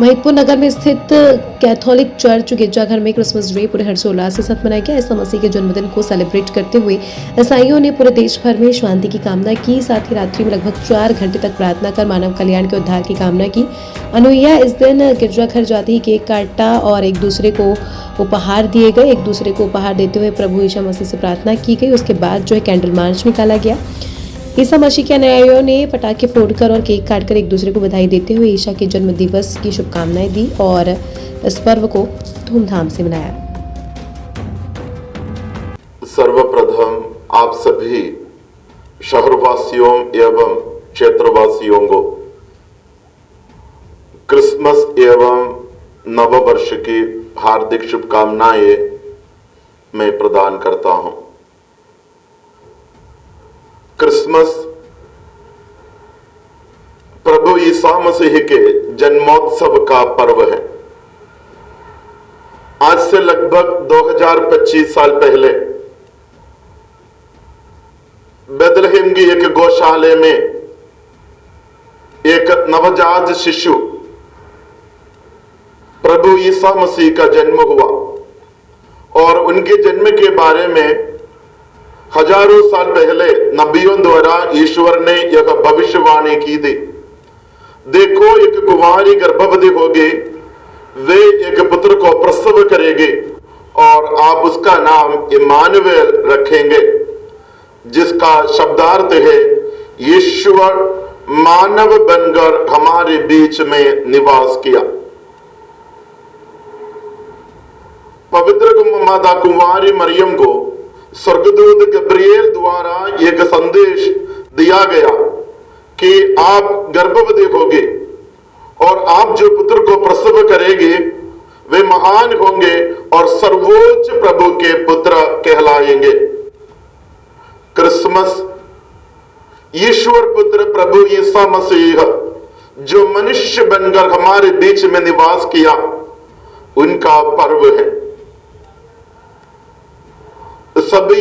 महिदपुर नगर में स्थित Catholic church गिरजाघर में क्रिसमस डे पूरे हर्षोल्लास के साथ मनाया गया। ईसा मसीह के जन्मदिन को सेलिब्रेट करते हुए ईसाइयों ने पूरे देश भर में शांति की कामना की। साथ ही रात्रि में लगभग 4 घंटे तक प्रार्थना कर मानव कल्याण के उद्धार की कामना की। अनुयायी इस दिन गिरजाघर जाते ही केक काटा और एक दूसरे को उपहार दिए गए। एक दूसरे को उपहार देते हुए प्रभु ईसा मसीह से प्रार्थना की गई। उसके बाद कैंडल मार्च निकाला गया। ईसा मसीह के अनुयायियों ने पटाखे फोड़कर और केक काटकर एक दूसरे को बधाई देते हुए ईसा के जन्म दिवस की शुभकामनाएं दी और इस पर्व को धूमधाम से मनाया। सर्वप्रथम आप सभी शहरवासियों एवं क्षेत्रवासियों को क्रिसमस एवं नववर्ष की हार्दिक शुभकामनाएं मैं प्रदान करता हूं। क्रिसमस प्रभु ईसा मसीह के जन्मोत्सव का पर्व है। आज से लगभग 2025 साल पहले बेथलेहम की एक गौशाले में एक नवजात शिशु प्रभु ईसा मसीह का जन्म हुआ और उनके जन्म के बारे में हजारों साल पहले नबियों द्वारा ईश्वर ने यह भविष्यवाणी की थी। देखो, एक कुंवारी गर्भवती होगी, वे एक पुत्र को प्रसव करेगी और आप उसका नाम इमानुएल रखेंगे, जिसका शब्दार्थ है ईश्वर मानव बनकर हमारे बीच में निवास किया। पवित्र माता कुंवारी मरियम को स्वर्गदूत गब्रिएल द्वारा एक संदेश दिया गया कि आप गर्भवती होगे और आप जो पुत्र को प्रसव करेंगे वे महान होंगे और सर्वोच्च प्रभु के पुत्र कहलाएंगे। क्रिसमस ईश्वर पुत्र प्रभु ईसा मसीह जो मनुष्य बनकर हमारे बीच में निवास किया, उनका पर्व है। सभी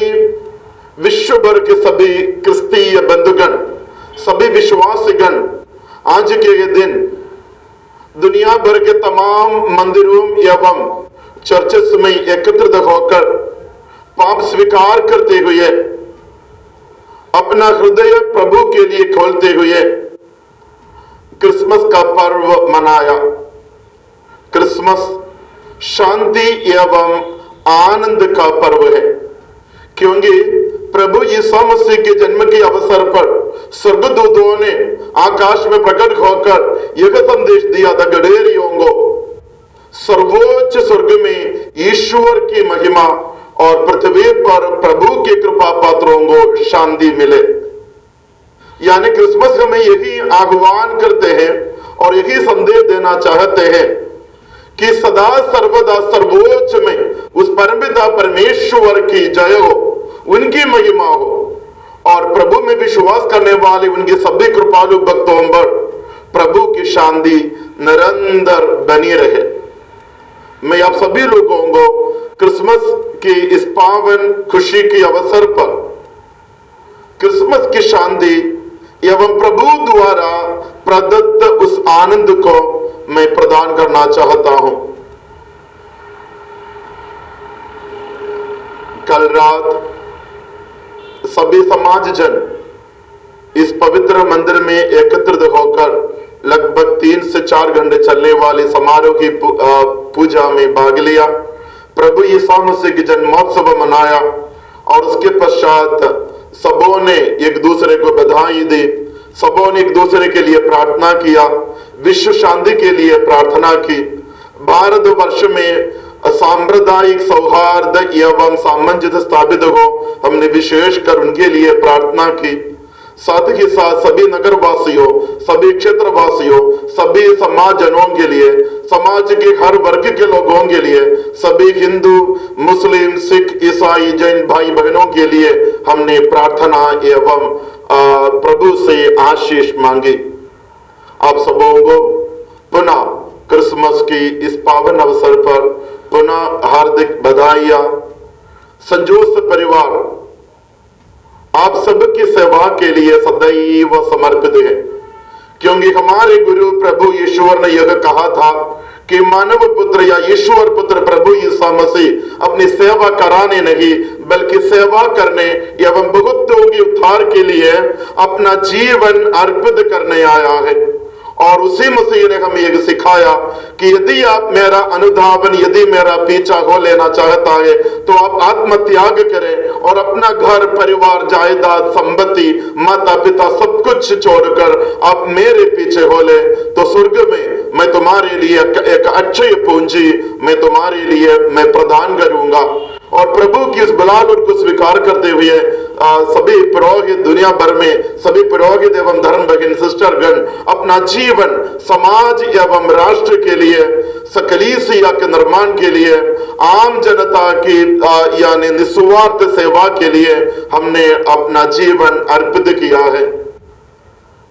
विश्व भर के सभी क्रिस्तीय बंधुगण, सभी विश्वासीगण आज के दिन दुनिया भर के तमाम मंदिरों एवं चर्चेस में एकत्रित होकर पाप स्वीकार करते हुए अपना हृदय प्रभु के लिए खोलते हुए क्रिसमस का पर्व मनाया। क्रिसमस शांति एवं आनंद का पर्व है, क्योंकि प्रभु यीशु मसीह के जन्म के अवसर पर स्वर्गदूतों ने आकाश में प्रकट होकर यह संदेश दिया था, गडेरियों को सर्वोच्च स्वर्ग में ईश्वर की महिमा और पृथ्वी पर प्रभु के कृपा पात्रों को शांति मिले। यानी क्रिसमस हमें यही आह्वान करते हैं और यही संदेश देना चाहते हैं कि सदा सर्वदा सर्वोच्च में उस परमपिता परमेश्वर की जय हो, उनकी महिमा हो और प्रभु में विश्वास करने वाले उनके सभी कृपालु भक्तों पर प्रभु की शांति निरंतर बनी रहे। मैं आप सभी लोगों को क्रिसमस की इस पावन खुशी के अवसर पर क्रिसमस की शांति एवं प्रभु द्वारा प्रदत्त उस आनंद को मैं प्रदान करना चाहता हूं। कल रात सभी समाजजन इस पवित्र मंदिर में एकत्रित होकर लगभग 3 से 4 घंटे चलने वाले समारोह की पूजा में भाग लिया। प्रभु यीशु मसीह के जन्मोत्सव मनाया और उसके पश्चात सबों ने एक दूसरे को बधाई दी, सबों ने एक दूसरे के लिए प्रार्थना किया, विश्व शांति के लिए प्रार्थना की। भारतवर्ष में सांप्रदायिक सौहार्द एवं सामंजस्य स्थापित हो, हमने विशेषकर उनके लिए प्रार्थना की। साथ ही साथ सभी नगरवासियों, सभी क्षेत्रवासियों, सभी समाजजनों के लिए, समाज के हर वर्ग के लोगों के लिए, सभी हिंदू, मुस्लिम, सिख, ईसाई, जैन भाई बहनों के लिए हमने प्रार्थना एवं प्रभु से आशीष मांगी। आप सबों को पुनः क्रिसमस की इस पावन अवसर पर पुनः हार्दिक बधाइयां। संजोस परिवार आप सबकी सेवा के लिए सदैव समर्पित है, क्योंकि हमारे गुरु प्रभु ईश्वर ने यह कहा था कि मानव पुत्र या ईश्वर पुत्र प्रभु यीशु मसीह अपनी सेवा कराने नहीं बल्कि सेवा करने एवं बहुतों के उद्धार के लिए अपना जीवन अर्पित करने आया है। और उसी मसीह ने हमें यह सिखाया कि यदि आप मेरा अनुधावन, यदि मेरा पीछा हो लेना चाहता है तो आप आत्म त्याग करें और अपना घर परिवार जायदाद संपत्ति माता पिता सब कुछ छोड़कर आप मेरे पीछे हो ले, तो स्वर्ग में मैं तुम्हारे लिए एक अच्छी पूंजी मैं तुम्हारे लिए मैं प्रदान करूंगा। और प्रभु की इस बुलाहट को स्वीकार करते हुए सभी पुरोहित दुनिया भर में सभी पुरोहित एवं धर्म भगिन सिस्टरगण अपना जीवन समाज एवं राष्ट्र के लिए, कलीसिया के निर्माण के लिए, आम जनता की यानी निस्वार्थ सेवा के लिए हमने अपना जीवन अर्पित किया है।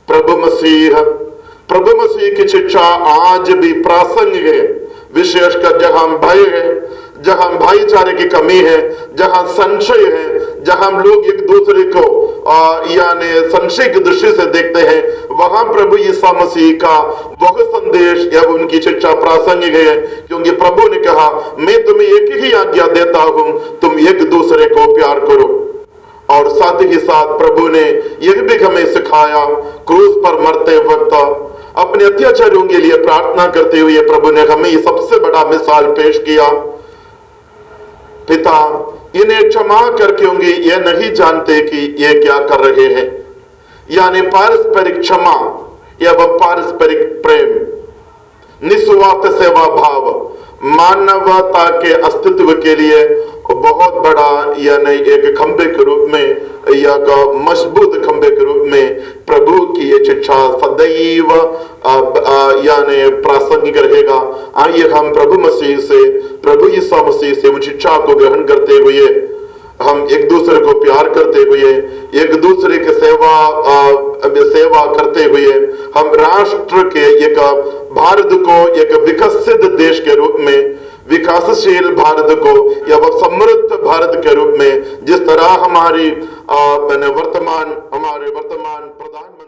प्रभु मसीह की शिक्षा आज भी प्रासंगिक है, विशेषकर जहां भय है, जहां भाईचारे की कमी है, जहां संशय है, जहां लोग एक दूसरे को यानी संशय की दृष्टि से देखते हैं, वहां प्रभु यीशु मसीह का वह संदेश या उनकी शिक्षा प्रासंगिक है। क्योंकि प्रभु ने कहा, मैं तुम्हें एक ही आज्ञा देता हूं, तुम एक दूसरे को प्यार करो। और साथ ही साथ प्रभु ने यह भी हमें सिखाया, क्रूस पर मरते वक्त अपने अत्याचारियों के लिए प्रार्थना करते हुए प्रभु ने हमें ये सबसे बड़ा मिसाल पेश किया, पिता इन्हें क्षमा कर, क्योंकि ये नहीं जानते कि ये क्या कर रहे हैं। यानी पारस्परिक क्षमा एवं पारस्परिक प्रेम, निस्वार्थ सेवा भाव मानवता के अस्तित्व के लिए बहुत बड़ा यानी एक खंबे के रूप में या मजबूत खंबे के रूप में प्रभु की ये शिक्षा सदैव यानी प्रासंगिक रहेगा। आइए हम प्रभु यीशु मसीह से उन शिक्षा को ग्रहण करते हुए हम एक दूसरे को प्यार करते हुए, एक दूसरे की सेवा करते हुए हम राष्ट्र के एक भारत को एक विकसित देश के रूप में, विकासशील भारत को या वह समृद्ध भारत के रूप में, जिस तरह हमारे वर्तमान प्रधानमंत्री